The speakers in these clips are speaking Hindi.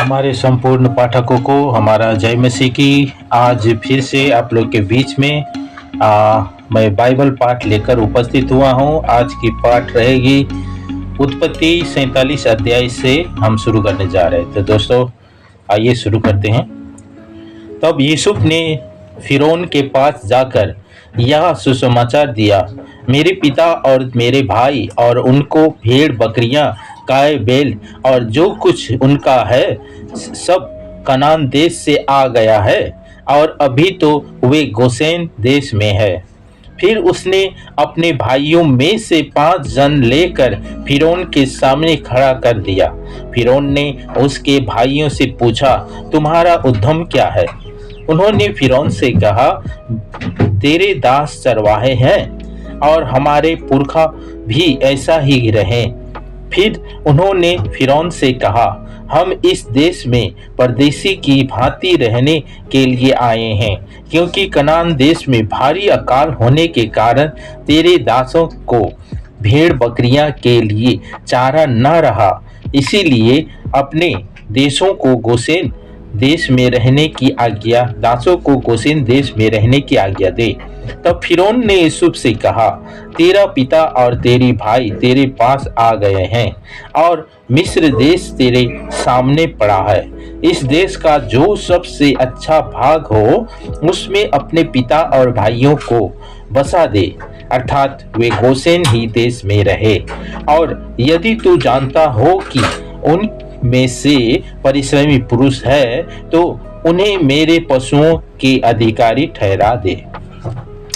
हमारे संपूर्ण पाठकों को हमारा जय मसीह की। आज फिर से आप लोग के बीच में मैं बाइबल पाठ लेकर उपस्थित हुआ हूँ। आज की पाठ रहेगी उत्पत्ति 47 अध्याय से हम शुरू करने जा रहे हैं। तो दोस्तों आइए शुरू करते हैं। तब यूसुफ ने फिरौन के पास जाकर यह सुसमाचार दिया, मेरे पिता और मेरे भाई और उनको भेड़ बकरियां गाय बैल और जो कुछ उनका है सब कनान देश से आ गया है और अभी तो वे गोसेन देश में है। फिर उसने अपने भाइयों में से 5 जन लेकर फिरौन के सामने खड़ा कर दिया। फिरौन ने उसके भाइयों से पूछा, तुम्हारा उद्यम क्या है? उन्होंने फिरौन से कहा, तेरे दास चरवाहे हैं और हमारे पुरखा भी ऐसा ही रहे। फिर उन्होंने फिरौन से कहा, हम इस देश में परदेसी की भांति रहने के लिए आए हैं, क्योंकि कनान देश में भारी अकाल होने के कारण तेरे दासों को भेड़ बकरियां के लिए चारा न रहा, इसीलिए अपने देशों को गोसेन देश में रहने की आज्ञा दासों को गोसेन देश में रहने की आज्ञा दे। तब फिरौन ने यूसुफ से कहा, तेरा पिता और तेरे भाई तेरे पास आ गए हैं और मिस्र देश तेरे सामने पड़ा है। इस देश का जो सबसे अच्छा भाग हो उसमें अपने पिता और भाइयों को बसा दे, अर्थात वे गोसेन ही देश में रहे। और यदि तू जानता हो कि उन में से परिश्रमी पुरुष है तो उन्हें मेरे पशुओं के अधिकारी ठहरा दे।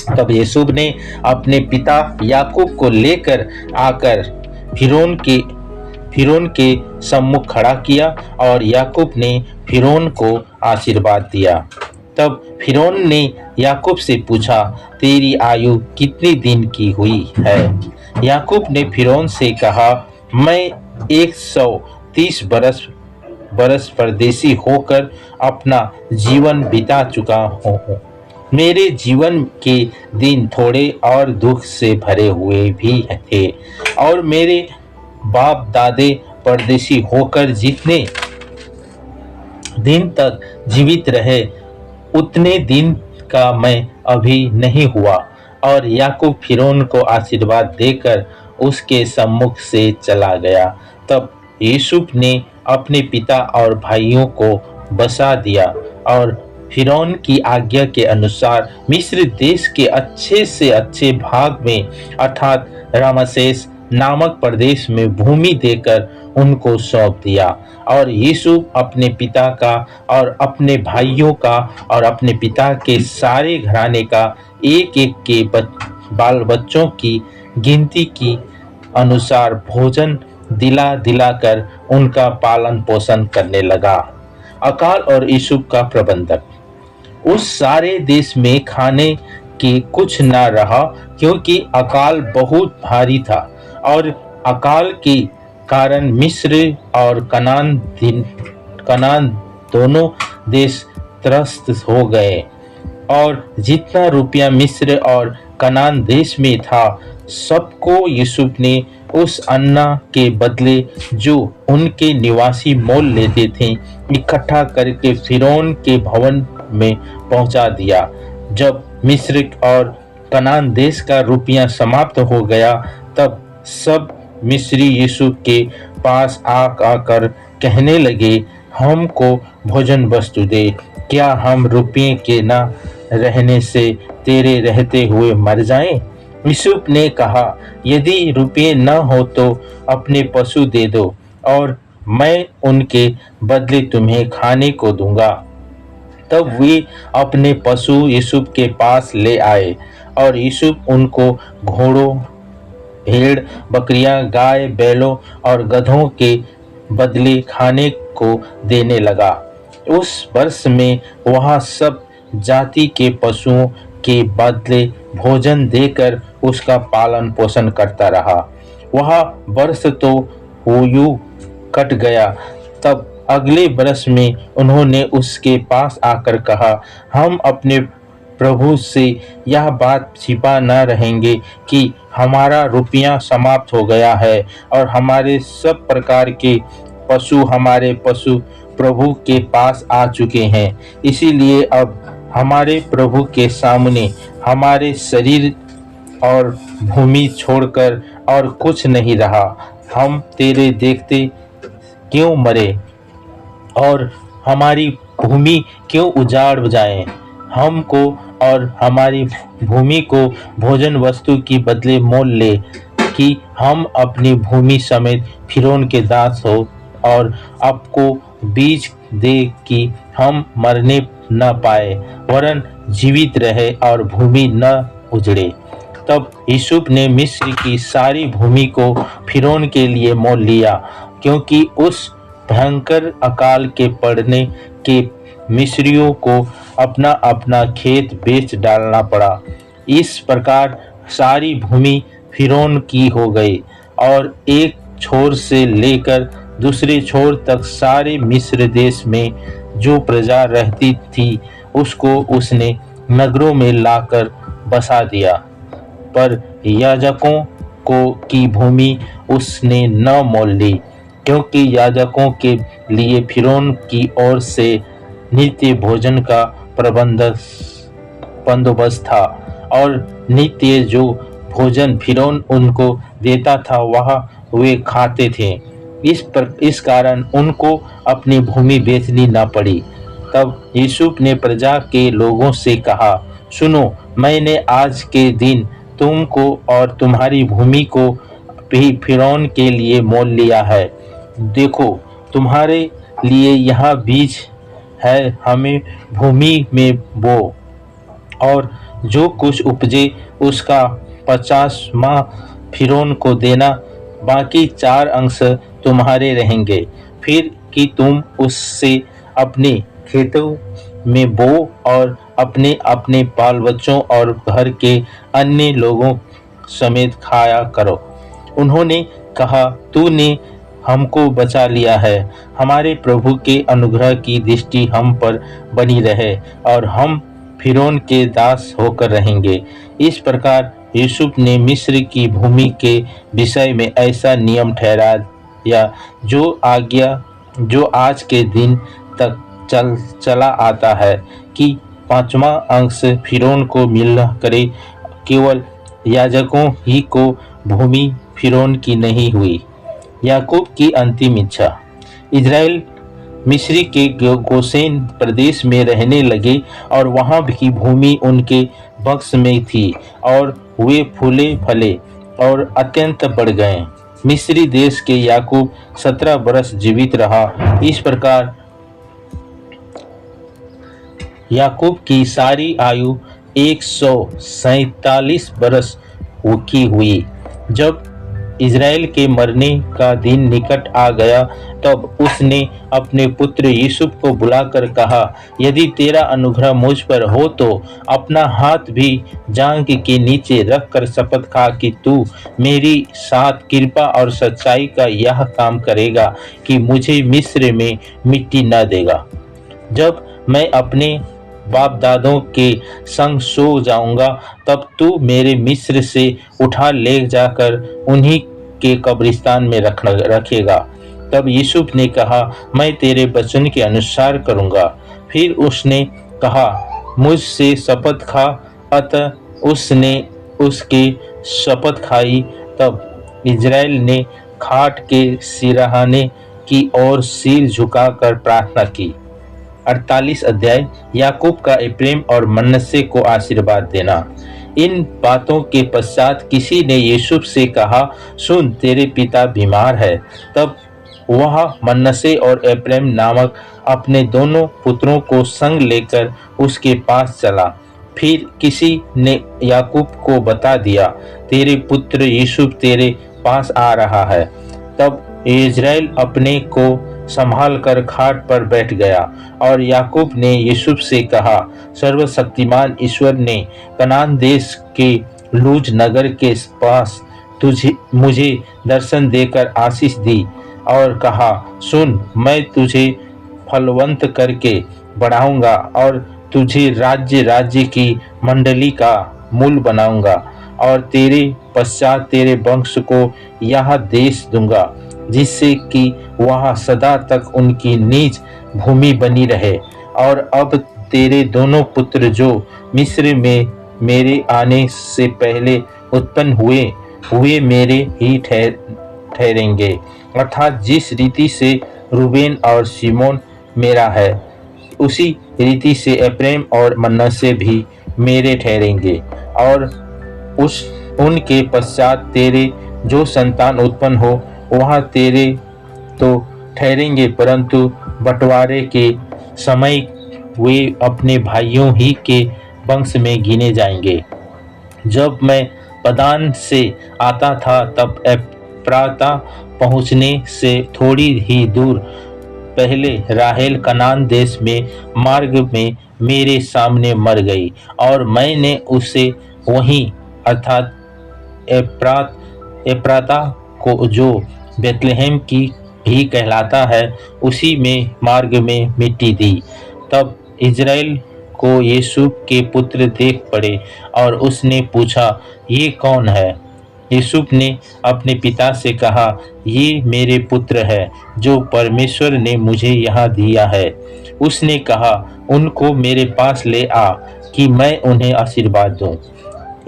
तब यूसुफ ने अपने पिता याकूब को लेकर आकर फिरौन के सम्मुख खड़ा किया और याकूब ने फिरौन को आशीर्वाद दिया। तब फिरौन ने याकूब से पूछा, तेरी आयु कितने दिन की हुई है? याकूब ने फिरौन से कहा, मैं 130 बरस परदेसी होकर अपना जीवन बिता चुका हूँ। मेरे जीवन के दिन थोड़े और दुख से भरे हुए भी थे और मेरे बाप दादे परदेसी होकर जितने दिन तक जीवित रहे उतने दिन का मैं अभी नहीं हुआ। और याकूब फिरौन को आशीर्वाद देकर उसके सम्मुख से चला गया। तब यूसुफ ने अपने पिता और भाइयों को बसा दिया और फिरौन की आज्ञा के अनुसार मिस्र देश के अच्छे से अच्छे भाग में अर्थात रामसेस नामक प्रदेश में भूमि देकर उनको सौंप दिया। और यूसुफ अपने पिता का और अपने भाइयों का और अपने पिता के सारे घराने का एक एक के बाल बच्चों की गिनती की अनुसार भोजन दिला दिलाकर उनका पालन पोषण करने लगा। अकाल और यूसुफ का प्रबंधक। उस सारे देश में खाने की कुछ न रहा, क्योंकि अकाल बहुत भारी था और अकाल के कारण मिस्र और कनान दोनों देश त्रस्त हो गए। और जितना रुपया मिस्र और कनान देश में था सबको यूसुफ ने उस अन्ना के बदले जो उनके निवासी मोल लेते थे इकट्ठा करके फिरौन के भवन में पहुंचा दिया। जब मिस्र और कनान देश का रुपया समाप्त हो गया तब सब मिस्री यूसुफ के पास आकर कहने लगे, हमको भोजन वस्तु दे, क्या हम रुपये के न रहने से तेरे रहते हुए मर जाएं? यूसुफ ने कहा, यदि रुपये न हो तो अपने पशु दे दो और मैं उनके बदले तुम्हें खाने को दूंगा। तब वे अपने पशु यूसुफ के पास ले आए और यूसुफ उनको घोड़ों भेड़ बकरियां गाय बैलों और गधों के बदले खाने को देने लगा। उस वर्ष में वह सब जाति के पशुओं के बदले भोजन देकर उसका पालन पोषण करता रहा। वह वर्ष तो यूं कट गया। तब अगले वर्ष में उन्होंने उसके पास आकर कहा, हम अपने प्रभु से यह बात छिपा न रहेंगे कि हमारा रुपया समाप्त हो गया है और हमारे सब प्रकार के पशु हमारे पशु प्रभु के पास आ चुके हैं। इसीलिए अब हमारे प्रभु के सामने हमारे शरीर और भूमि छोड़कर और कुछ नहीं रहा। हम तेरे देखते क्यों मरे और हमारी भूमि क्यों उजाड़ जाए। हमको और हमारी भूमि को भोजन वस्तु की बदले मोल ले कि हम अपनी भूमि समेत फिरौन के दास हो, और आपको बीज दे कि हम मरने न पाए वरन जीवित रहे और भूमि न उजड़े। तब यूसुफ ने मिस्र की सारी भूमि को फिरौन के लिए मोल लिया, क्योंकि उस भयंकर अकाल के पड़ने के मिस्रियों को अपना अपना खेत बेच डालना पड़ा। इस प्रकार सारी भूमि फिरौन की हो गई, और एक छोर से लेकर दूसरे छोर तक सारे मिस्र देश में जो प्रजा रहती थी उसको उसने नगरों में लाकर बसा दिया। पर याजकों को की भूमि उसने न मोल ली, क्योंकि याजकों के लिए फिरौन की ओर से नित्य भोजन का बंदोबस्त था, और नित्य जो भोजन फिरौन उनको देता था वह वे खाते थे। इस कारण उनको अपनी भूमि बेचनी न पड़ी। तब यूसुफ ने प्रजा के लोगों से कहा, सुनो, मैंने आज के दिन तुमको और तुम्हारी भूमि को भी फिरौन के लिए मोल लिया है। देखो, तुम्हारे लिए यहाँ बीज है, हमें भूमि में बो, और जो कुछ उपजे उसका 50वां फिरौन को देना, बाकी 4 अंश तुम्हारे रहेंगे। फिर कि तुम उससे अपने खेतों में बो और अपने अपने बाल बच्चों और घर के अन्य लोगों समेत खाया करो। उन्होंने कहा, तूने हमको बचा लिया है। हमारे प्रभु के अनुग्रह की दृष्टि हम पर बनी रहे, और हम फिरौन के दास होकर रहेंगे। इस प्रकार यूसुफ ने मिस्र की भूमि के विषय में ऐसा नियम ठहराया जो आज के दिन तक चला आता है, कि 5वां अंश फिरौन को मिला करे। केवल याजकों ही को भूमि फिरौन की नहीं हुई। याकूब की अंतिम इच्छा। इजराइल मिस्र के गोसेन प्रदेश में रहने लगे, और वहां की भूमि उनके बक्स में थी, और वे फूले फले और अत्यंत बढ़ गए। मिस्री देश के याकूब 17 बरस जीवित रहा। इस प्रकार याकूब की सारी आयु 147 बरस की हुई। जब इजराइल के मरने का दिन निकट आ गया, तब उसने अपने पुत्र यूसुफ को बुलाकर कहा, यदि तेरा अनुग्रह मुझ पर हो तो अपना हाथ भी जांघ के नीचे रखकर शपथ खा कि तू मेरी साथ कृपा और सच्चाई का यह काम करेगा कि मुझे मिस्र में मिट्टी न देगा। जब मैं अपने बाप दादों के संग सो जाऊंगा, तब तू मेरे मिस्र से उठा ले जाकर उन्हीं के कब्रिस्तान में रखेगा। तब यूसुफ ने कहा, मैं तेरे वचन के अनुसार करूंगा। फिर उसने कहा, मुझसे शपथ खा। अतः उसने उसकी शपथ खाई। तब इजराइल ने खाट के सिरहाने की ओर सिर झुकाकर प्रार्थना की। 48 अध्याय याकूब का एप्रैम और मनश्शे को आशीर्वाद देना। इन बातों के पश्चात किसी ने यूसुफ से कहा, सुन, तेरे पिता बीमार है। तब वह मनश्शे और एप्रैम नामक अपने दोनों पुत्रों को संग लेकर उसके पास चला। फिर किसी ने याकूब को बता दिया, तेरे पुत्र यूसुफ तेरे पास आ रहा है। तब इजराइल अपने को संभाल कर खाट पर बैठ गया, और याकूब ने यूसुफ से कहा, सर्वशक्तिमान ईश्वर ने कनान देश के लूज नगर के पास मुझे दर्शन देकर आशीष दी और कहा, सुन, मैं तुझे फलवंत करके बढ़ाऊंगा और तुझे राज्य राज्य की मंडली का मूल बनाऊंगा, और तेरे पश्चात तेरे वंश को यह देश दूंगा, जिससे कि वह सदा तक उनकी नीज भूमि बनी रहे। और अब तेरे दोनों पुत्र जो मिस्र में मेरे आने से पहले उत्पन्न हुए मेरे ही ठहरेंगे, अर्थात जिस रीति से रूबेन और शिमोन मेरा है, उसी रीति से एप्रैम और मनश्शे भी मेरे ठहरेंगे। और उनके पश्चात तेरे जो संतान उत्पन्न हो वहाँ तेरे तो ठहरेंगे, परंतु बंटवारे के समय वे अपने भाइयों ही के वंश में गिने जाएंगे। जब मैं पदान से आता था तब एप्राता पहुँचने से थोड़ी ही दूर पहले राहेल कनान देश में मार्ग में मेरे सामने मर गई, और मैंने उसे वहीं अर्थात एप्राता को जो बेतलेहम की भी कहलाता है उसी में मार्ग में मिट्टी दी। तब इज़राइल को यूसुफ के पुत्र देख पड़े और उसने पूछा, ये कौन है? यूसुफ ने अपने पिता से कहा, ये मेरे पुत्र है जो परमेश्वर ने मुझे यहाँ दिया है। उसने कहा, उनको मेरे पास ले आ कि मैं उन्हें आशीर्वाद दूं।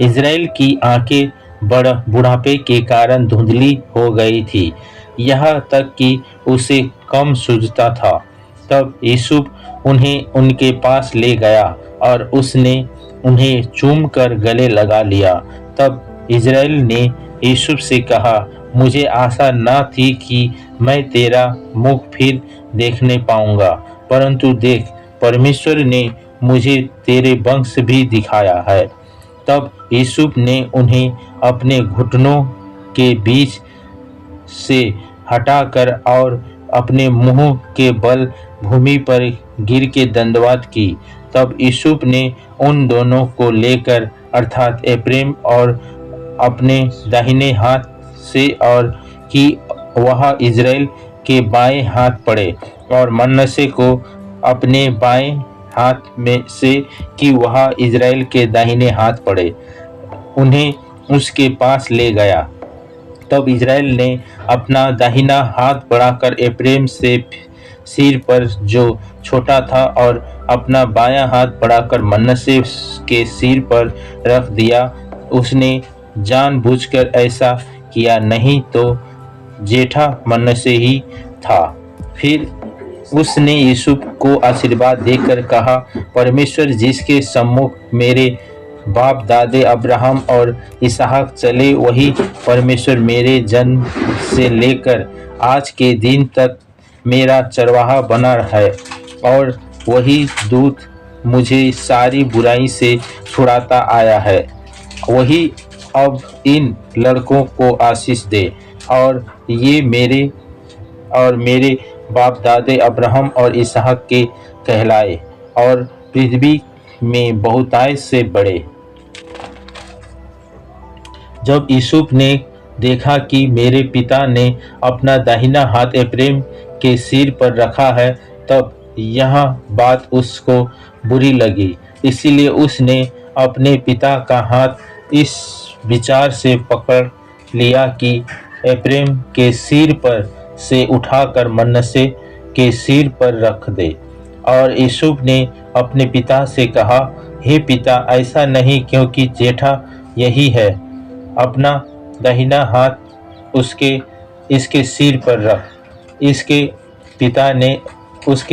इज़राइल की आंखें बुढ़ापे के कारण धुंधली हो गई थी, यहाँ तक कि उसे कम सूझता था। तब यूसुफ उन्हें उनके पास ले गया और उसने उन्हें चूमकर गले लगा लिया। तब इज़राइल ने यूसुफ से कहा, मुझे आशा न थी कि मैं तेरा मुख फिर देखने पाऊंगा, परंतु देख, परमेश्वर ने मुझे तेरे वंश भी दिखाया है। तब यूसुफ ने उन्हें अपने घुटनों के बीच से हटाकर और अपने मुंह के बल भूमि पर गिर के दंडवत की। तब यूसुफ ने उन दोनों को लेकर अर्थात एप्रैम और अपने दाहिने हाथ से और कि वह इज़राइल के बाएं हाथ पड़े, और मनश्शे को अपने बाएं हाथ में से कि वह इज़राइल के दाहिने हाथ पड़े, उन्हें उसके पास ले गया। तब इज़राइल ने अपना दाहिना हाथ बढ़ाकर एप्रैम से सिर पर जो छोटा था और अपना बायां हाथ बढ़ाकर मनश्शे के सिर पर रख दिया। उसने जानबूझकर ऐसा किया, नहीं तो जेठा मनश्शे ही था। फिर उसने यूसुफ को आशीर्वाद देकर कहा, परमेश्वर जिसके सम्मुख मेरे बाप दादे अब्राहम और इसहाक चले, वही परमेश्वर मेरे जन्म से लेकर आज के दिन तक मेरा चरवाहा बना है, और वही दूत मुझे सारी बुराई से छुड़ाता आया है। वही अब इन लड़कों को आशीष दे और ये मेरे बाप दादे अब्राहम और इसहाक के कहलाए और पृथ्वी में बहुतायत से बढ़े। जब यूसुफ ने देखा कि मेरे पिता ने अपना दाहिना हाथ एप्रैम के सिर पर रखा है, तब यह बात उसको बुरी लगी। इसीलिए उसने अपने पिता का हाथ इस विचार से पकड़ लिया कि एप्रैम के सिर पर से उठाकर मनश्शे के सिर पर रख दे। और यूसुफ ने अपने पिता से कहा, हे पिता, ऐसा नहीं, क्योंकि जेठा यही है। अपना दाहिना हाथ इसके सिर पर रख। उसके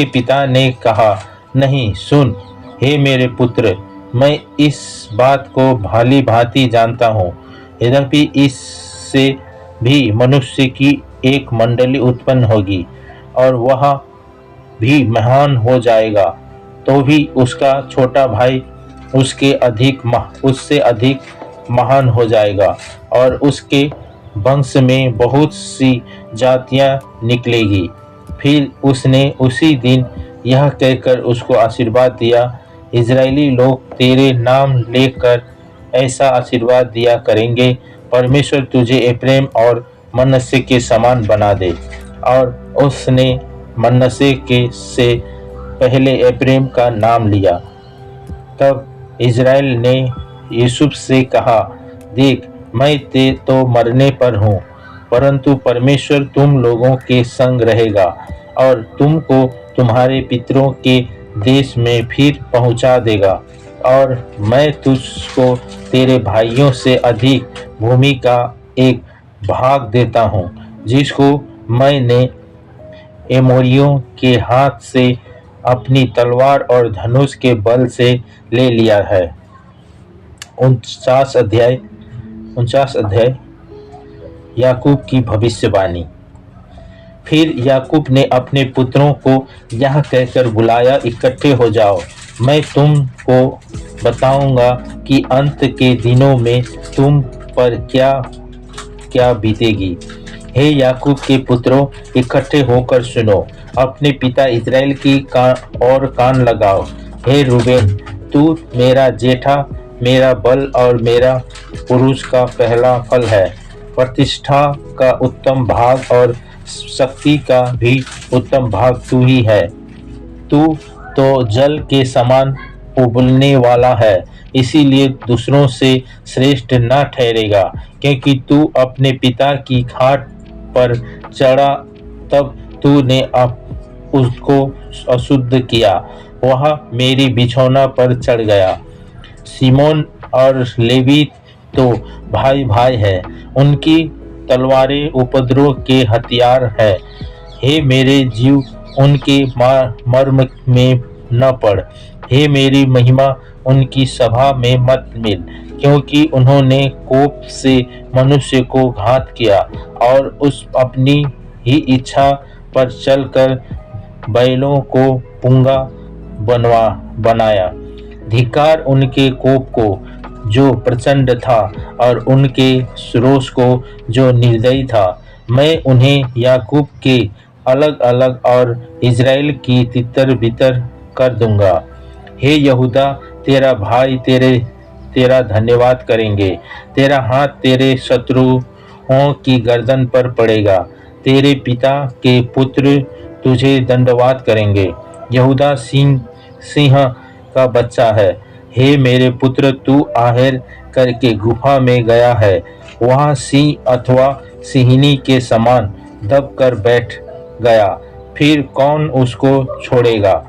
पिता ने कहा, नहीं, सुन, हे मेरे पुत्र, मैं इस बात को भाली भांति जानता हूँ। यद्यपि इससे भी मनुष्य की एक मंडली उत्पन्न होगी और वह भी महान हो जाएगा, तो भी उसका छोटा भाई उससे अधिक महान हो जाएगा और उसके वंश में बहुत सी जातियां निकलेगी। फिर उसने उसी दिन यह कहकर उसको आशीर्वाद दिया, इजरायली लोग तेरे नाम लेकर ऐसा आशीर्वाद दिया करेंगे, परमेश्वर तुझे एप्रैम और मनश्शे के समान बना दे। और उसने मनश्शे के से पहले एप्रैम का नाम लिया। तब इज़राइल ने यूसुफ से कहा, देख, मैं तो मरने पर हूँ, परंतु परमेश्वर तुम लोगों के संग रहेगा और तुमको तुम्हारे पितरों के देश में फिर पहुंचा देगा, और मैं तुझको तेरे भाइयों से अधिक भूमि का एक भाग देता हूँ, जिसको मैंने एमोरियों के हाथ से अपनी तलवार और धनुष के बल से ले लिया है। 49 अध्याय याकूब की भविष्यवाणी। फिर याकूब ने अपने पुत्रों को यह कहकर बुलाया, इकट्ठे हो जाओ, मैं तुमको बताऊंगा कि अंत के दिनों में तुम पर क्या क्या बीतेगी। हे याकूब के पुत्रों, इकट्ठे होकर सुनो, अपने पिता इस्राएल की और कान लगाओ। हे रूबेन, तू मेरा जेठा, मेरा बल और मेरा पुरुष का पहला फल है। प्रतिष्ठा का उत्तम भाग और शक्ति का भी उत्तम भाग तू ही है। तू तो जल के समान उबलने वाला है, इसीलिए दूसरों से श्रेष्ठ न ठहरेगा, क्योंकि तू अपने पिता की खाट पर चढ़ा, तब तूने उसको अशुद्ध किया, वह मेरी बिछौना पर चढ़ गया। सिमोन और लेवी तो भाई भाई है, उनकी तलवारें उपद्रव के हथियार है। हे मेरे जीव, उनके मर्म में न पड़। हे मेरी महिमा, उनकी सभा में मत मिल, क्योंकि उन्होंने कोप से मनुष्य को घात किया और उस अपनी ही इच्छा पर चलकर बैलों को पुंगा बनाया। धिक्कार उनके कोप को जो प्रचंड था और उनके रोष को जो निर्दयी था। मैं उन्हें याकूब के अलग अलग और इज़राइल की तितर बितर कर दूंगा। हे यहूदा, तेरा भाई तेरा धन्यवाद करेंगे, तेरा हाथ तेरे शत्रुओं की गर्दन पर पड़ेगा, तेरे पिता के पुत्र तुझे दंडवात करेंगे। यहूदा सिंह का बच्चा है। हे मेरे पुत्र, तू आहेर करके गुफा में गया है, वहाँ सिंह अथवा सिंहनी के समान दब कर बैठ गया, फिर कौन उसको छोड़ेगा।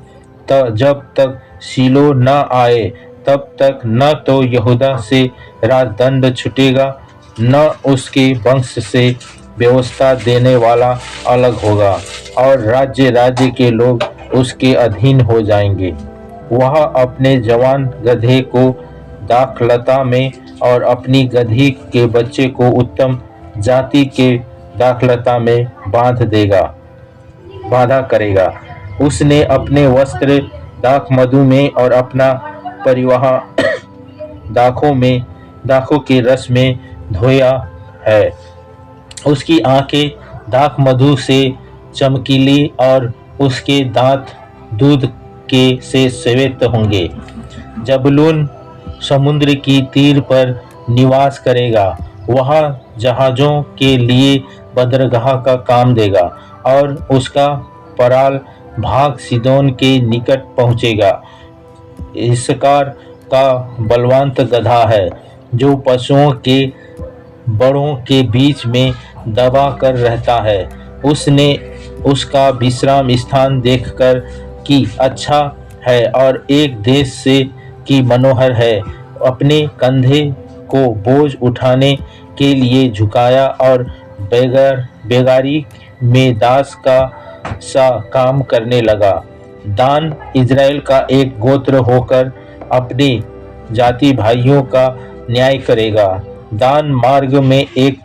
जब तक शीलो न आए तब तक न तो यहूदा से राजदंड छूटेगा, न उसके वंश से व्यवस्था देने वाला अलग होगा, और राज्य राज्य के लोग उसके अधीन हो जाएंगे। वह अपने जवान गधे को दाखलता में और अपनी गधी के बच्चे को उत्तम जाति के दाखलता में बांधा करेगा। उसने अपने वस्त्र दाख मधु में और अपना परिवाह दाखों के रस में धोया है। उसकी आंखें दाख मधु से चमकीली और उसके दांत दूध के से श्वेत होंगे। जबूलून समुद्र की तीर पर निवास करेगा, वह जहाजों के लिए बंदरगाह का काम देगा, और उसका पराल भाग सीदोन के निकट पहुंचेगा। इसकार का बलवंत गधा है, जो पशुओं के बड़ों के बीच में दबा कर रहता है। उसने उसका विश्राम स्थान देखकर कि अच्छा है और एक देश से कि मनोहर है, अपने कंधे को बोझ उठाने के लिए झुकाया और बेगारी में दास का सा काम करने लगा। दान इज़राइल का एक गोत्र होकर अपने जाति भाइयों का न्याय करेगा। दान मार्ग में एक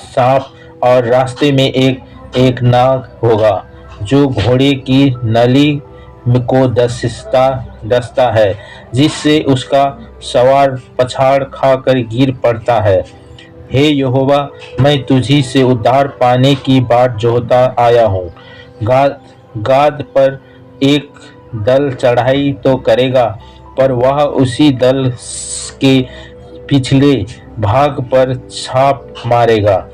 सांप और रास्ते में एक नाग होगा, जो घोड़े की नली को डसता है, जिससे उसका सवार पछाड़ खाकर गिर पड़ता है। हे यहोवा, मैं तुझी से उद्धार पाने की बाट जोहता आया हूँ। गाद पर एक दल चढ़ाई तो करेगा, पर वह उसी दल के पिछले भाग पर छाप मारेगा।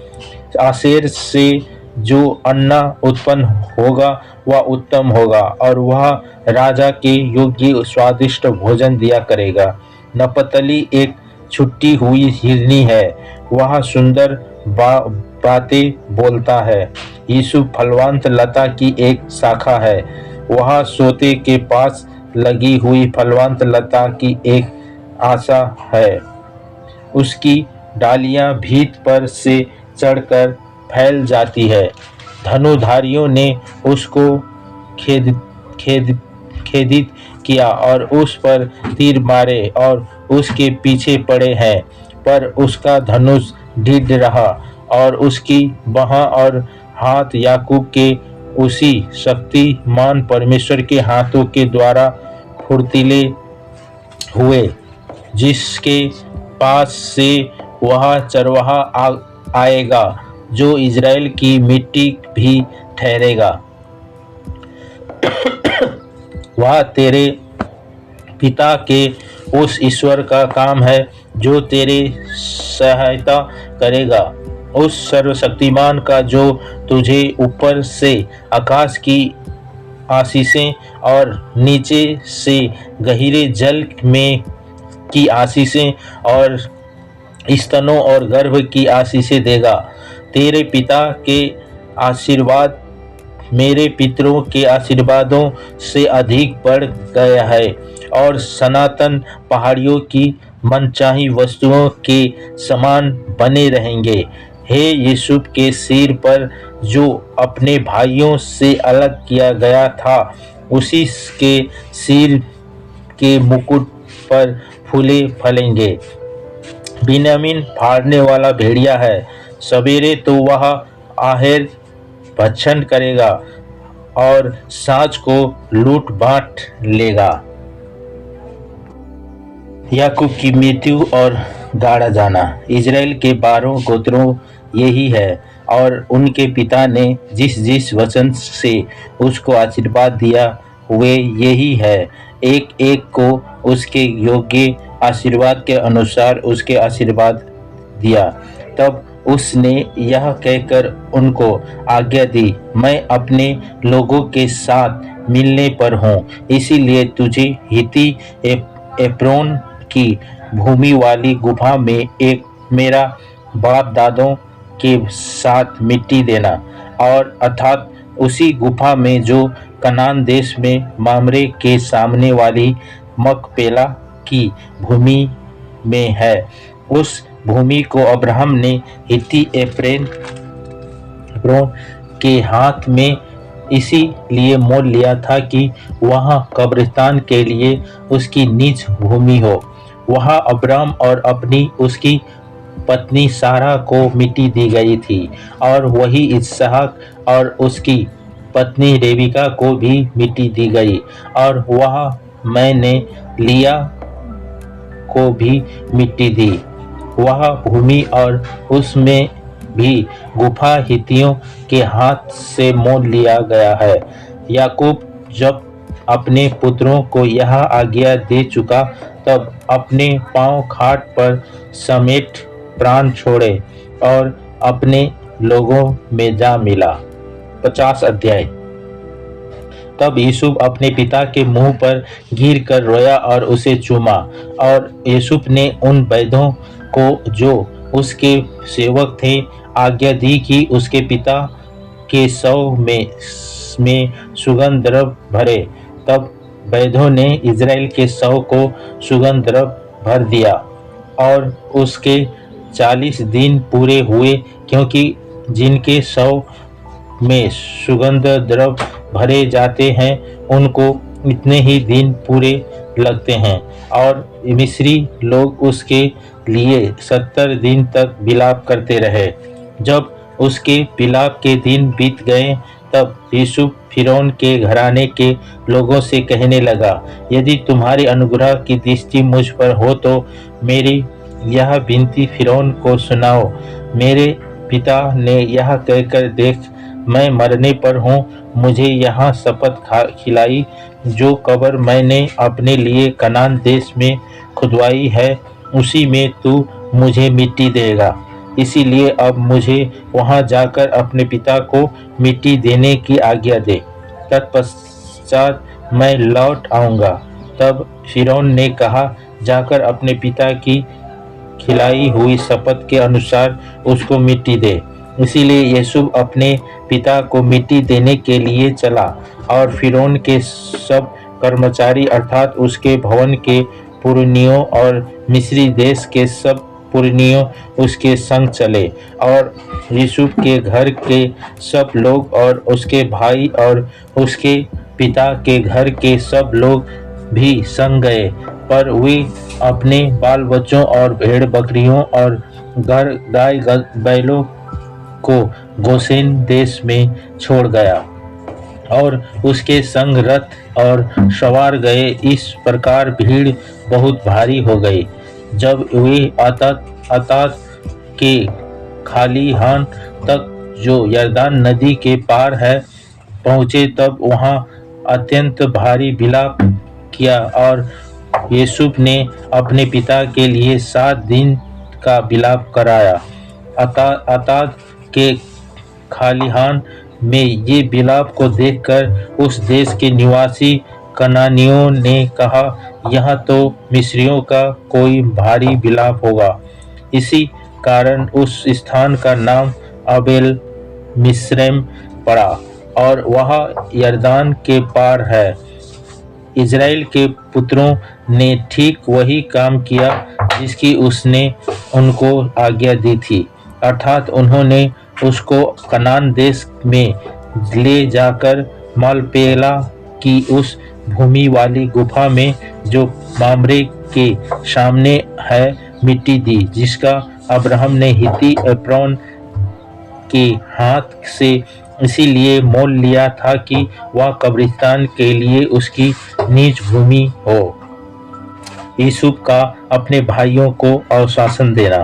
आशेर से जो अन्ना उत्पन्न होगा वह उत्तम होगा, और वह राजा के योग्य स्वादिष्ट भोजन दिया करेगा। नपतली एक छुट्टी हुई हिरनी है, वह सुंदर बातें बोलता है। यूसुफ फलवंत लता की एक शाखा है। वह सोते के पास लगी हुई फलवंत लता की एक आशा है। उसकी डालियां भीत पर से चढ़कर फैल जाती है। धनुधारियों ने उसको खेद खेद खेदित किया और उस पर तीर मारे और उसके पीछे पड़े हैं, पर उसका धनुष दृढ़ रहा और उसकी बाह और हाथ याकूब के उसी शक्तिमान परमेश्वर के हाथों के द्वारा फुर्तीले हुए, जिसके पास से वह चरवाहा आएगा जो इज़राइल की मिट्टी भी ठहरेगा। वह तेरे पिता के उस ईश्वर का काम है जो तेरे सहायता करेगा, उस सर्वशक्तिमान का जो तुझे ऊपर से आकाश की आशीषें और नीचे से गहरे जल में की आशीषें और स्तनों और गर्भ की आशीषें देगा। तेरे पिता के आशीर्वाद मेरे पितरों के आशीर्वादों से अधिक बढ़ गया है और सनातन पहाड़ियों की मनचाही वस्तुओं के समान बने रहेंगे। हे यूसुफ के सिर पर जो अपने भाइयों से अलग किया गया था, उसी के सिर के मुकुट पर फूले फलेंगे। बिन्यामीन फाड़ने वाला भेड़िया है, सवेरे तो वह आहेर भक्षण करेगा और साँझ को लूट बांट लेगा। याकूब की मृत्यु और गाड़ा जाना। इज़राइल के 12 गोत्रों यही है और उनके पिता ने जिस जिस वचन से उसको आशीर्वाद दिया हुए यही है। एक एक को उसके योग्य आशीर्वाद के अनुसार उसके आशीर्वाद दिया। तब उसने यह कहकर उनको आज्ञा दी, मैं अपने लोगों के साथ मिलने पर हूँ, इसीलिए तुझे हित्ती एप्रोन की भूमि वाली गुफा में एक मेरा बाप दादों के साथ मिट्टी देना, और अर्थात उसी गुफा में जो कनान देश में मामरे के सामने वाली मकपेला की भूमि में है। उस भूमि को अब्राहम ने हित्ती एप्रोन के हाथ में इसीलिए मोल लिया था कि वहाँ कब्रिस्तान के लिए उसकी निज भूमि हो। वहाँ अब्राहम और अपनी उसकी पत्नी सारा को मिट्टी दी गई थी, और वही इसहाक और उसकी पत्नी रेबिका को भी मिट्टी दी गई, और वहाँ मैंने लिया को भी मिट्टी दी। वह भूमि और उसमें भी गुफा हित्तियों के हाथ से मोल लिया गया है। याकूब जब अपने पुत्रों को यह आज्ञा दे चुका, तब अपने पांव खाट पर समेट प्राण छोड़े और अपने लोगों में जा मिला। 50 अध्याय। तब यूसुफ अपने पिता के मुंह पर गिर कर रोया और उसे चूमा, और यूसुफ ने उन वैद्यों को जो उसके सेवक थे आज्ञा दी कि उसके पिता के शव में सुगंध द्रव्य भरे। तब वैद्यों ने इज़राइल के शव को सुगंध द्रव्य भर दिया, और उसके 40 दिन पूरे हुए, क्योंकि जिनके शव में सुगंध द्रव्य भरे जाते हैं उनको इतने ही दिन पूरे लगते हैं। और मिस्री लोग उसके लिए 70 दिन तक विलाप करते रहे। जब उसके विलाप के दिन बीत गए, तब यूसुफ फिरौन के घराने के लोगों से कहने लगा, यदि तुम्हारी अनुग्रह की दृष्टि मुझ पर हो तो मेरी यह विनती फिरौन को सुनाओ। मेरे पिता ने यह कहकर, देख मैं मरने पर हूँ, मुझे यहाँ शपथ खिलाई, जो कब्र मैंने अपने लिए कनान देश में खुदवाई है उसी में तू मुझे मिट्टी देगा। इसीलिए अब मुझे वहाँ जाकर अपने पिता को मिट्टी देने की आज्ञा दे, तत्पश्चात मैं लौट आऊँगा। तब फिरौन ने कहा, जाकर अपने पिता की खिलाई हुई शपथ के अनुसार उसको मिट्टी दे। इसीलिए यूसुफ अपने पिता को मिट्टी देने के लिए चला और फिरौन के सब कर्मचारी अर्थात उसके भवन के पुरनियों और मिस्री देश के सब पुरनियों उसके संग चले और यूसुफ के घर के सब लोग और उसके भाई और उसके पिता के घर के सब लोग भी संग गए। पर वे अपने बाल बच्चों और भेड़ बकरियों और घर गाय बैलों को गोसेन देश में छोड़ गया और उसके संग रथ और सवार गए। इस प्रकार भीड़ बहुत भारी हो गई। जब वे अतात के खालिहान तक जो यरदान नदी के पार है पहुँचे तब वहाँ अत्यंत भारी विलाप किया और यूसुफ ने अपने पिता के लिए 7 दिन का विलाप कराया। अतात के खालिहान में ये विलाप को देखकर उस देश के निवासी कनानियों ने कहा, यहाँ तो मिस्रियों का कोई भारी विलाप होगा। इसी कारण उस स्थान का नाम अबेल मिस्रैम पड़ा और वह यरदान के पार है। इज़राइल के पुत्रों ने ठीक वही काम किया जिसकी उसने उनको आज्ञा दी थी, अर्थात उन्होंने उसको कनान देश में ले जाकर मलपेला की उस भूमि वाली गुफा में जो मामरे के सामने है मिट्टी दी, जिसका अब्राहम ने हित्ती एप्रोन के हाथ से इसीलिए मोल लिया था कि वह कब्रिस्तान के लिए उसकी निज भूमि हो। यूसुफ का अपने भाइयों को आश्वासन देना।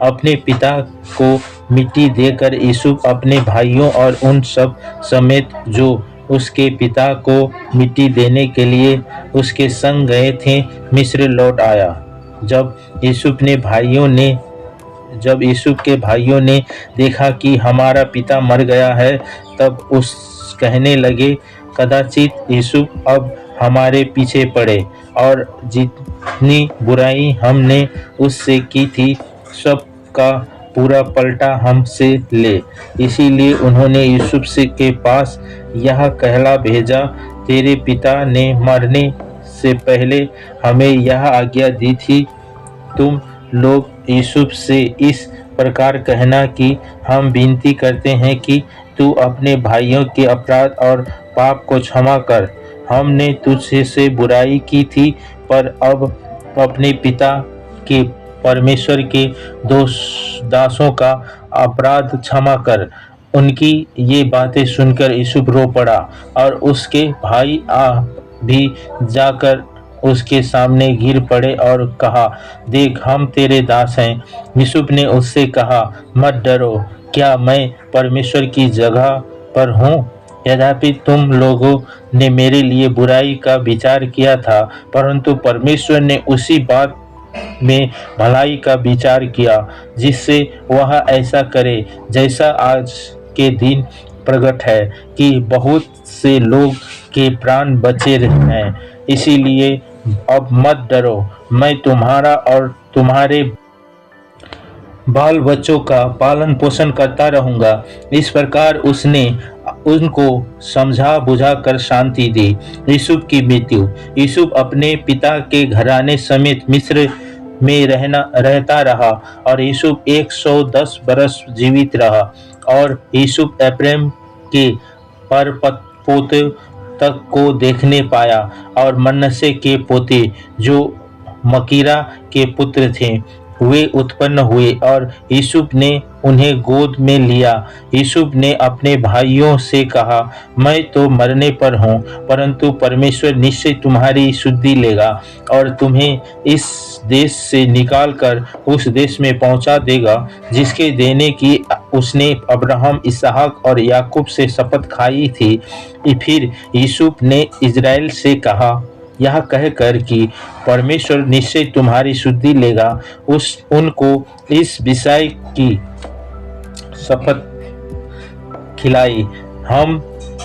अपने पिता को मिट्टी देकर यूसुफ अपने भाइयों और उन सब समेत जो उसके पिता को मिट्टी देने के लिए उसके संग गए थे मिस्र लौट आया। जब यूसुफ के भाइयों ने देखा कि हमारा पिता मर गया है तब उस कहने लगे, कदाचित यूसुफ अब हमारे पीछे पड़े और जितनी बुराई हमने उससे की थी सब का पूरा पलटा हमसे ले। इसीलिए उन्होंने यूसुफ के पास यह कहला भेजा, तेरे पिता ने मरने से पहले हमें यह आज्ञा दी थी, तुम लोग यूसुफ से इस प्रकार कहना कि हम विनती करते हैं कि तू अपने भाइयों के अपराध और पाप को क्षमा कर। हमने तुझसे से बुराई की थी, पर अब अपने पिता के परमेश्वर के दासों का अपराध क्षमा कर। उनकी ये बातें सुनकर यूसुफ रो पड़ा और उसके भाई भी जाकर उसके सामने गिर पड़े और कहा, देख हम तेरे दास हैं। यूसुफ ने उससे कहा, मत डरो, क्या मैं परमेश्वर की जगह पर हूँ? यद्यपि तुम लोगों ने मेरे लिए बुराई का विचार किया था, परंतु परमेश्वर ने उसी बात में भलाई का विचार किया, जिससे वह ऐसा करे जैसा आज के दिन प्रकट है कि बहुत से लोग के प्राण बचे हैं। इसीलिए अब मत डरो, मैं तुम्हारा और तुम्हारे बाल बच्चों का पालन पोषण करता रहूंगा। इस प्रकार उसने उनको समझा बुझा कर शांति दी। यूसुफ की मृत्यु। यूसुफ अपने पिता के घराने समेत मिस्र में रहता रहा और यूसुफ 110 बरस जीवित रहा। और यूसुफ एप्रैम के पोते तक को देखने पाया और मनश्शे के पोते जो मकीरा के पुत्र थे वे उत्पन्न हुए और यूसुफ ने उन्हें गोद में लिया। यूसुफ ने अपने भाइयों से कहा, मैं तो मरने पर हूँ, परंतु परमेश्वर निश्चय तुम्हारी शुद्धि लेगा और तुम्हें इस देश से निकालकर उस देश में पहुँचा देगा जिसके देने की उसने अब्राहम, इसहाक और याकूब से शपथ खाई थी। फिर यूसुफ ने इज़राइल से कहा, यह कहकर कि परमेश्वर निश्चय तुम्हारी शुद्धि लेगा, उनको इस विषय की शपथ खिलाई, हम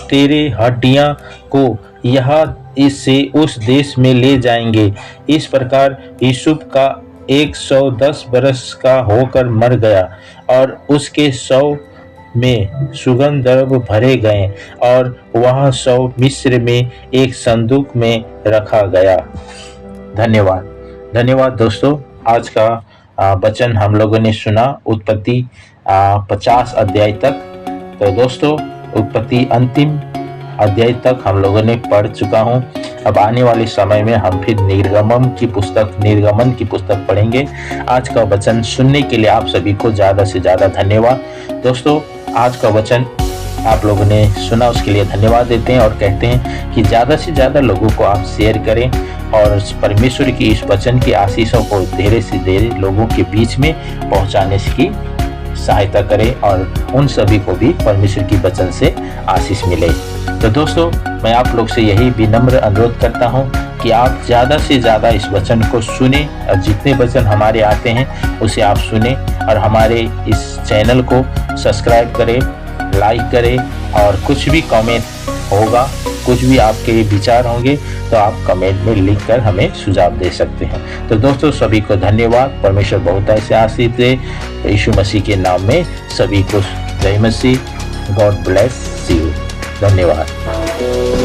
तेरे हड्डियां को यहाँ इससे उस देश में ले जाएंगे। इस प्रकार यूसुफ का 110 बरस का होकर मर गया और उसके शव में सुगंध द्रव्य भरे गए और वह शव मिस्र में एक संदूक में रखा गया। धन्यवाद। धन्यवाद दोस्तों। आज का वचन हम लोगों ने सुना उत्पत्ति 50 अध्याय तक। तो दोस्तों उत्पत्ति अंतिम अध्याय तक हम लोगों ने पढ़ चुका हूं। अब आने वाले समय में हम फिर निर्गमन की पुस्तक पढ़ेंगे। आज का वचन सुनने के लिए आप सभी को ज्यादा से ज्यादा धन्यवाद। दोस्तों आज का वचन आप लोगों ने सुना उसके लिए धन्यवाद देते हैं और कहते हैं कि ज्यादा से ज्यादा लोगों को आप शेयर करें और परमेश्वर की इस वचन की आशीषों को धीरे से धीरे लोगों के बीच में पहुंचाने की सहायता करें और उन सभी को भी परमेश्वर की वचन से आशीष मिले। तो दोस्तों मैं आप लोग से यही विनम्र अनुरोध करता हूं कि आप ज़्यादा से ज़्यादा इस वचन को सुने और जितने वचन हमारे आते हैं उसे आप सुने और हमारे इस चैनल को सब्सक्राइब करें, लाइक करें और कुछ भी कमेंट होगा, कुछ भी आपके विचार होंगे तो आप कमेंट में लिखकर हमें सुझाव दे सकते हैं। तो दोस्तों सभी को धन्यवाद। परमेश्वर बहुत ऐसे आशीष दे। यीशु मसीह के नाम में सभी को जय मसीह। God bless you. धन्यवाद।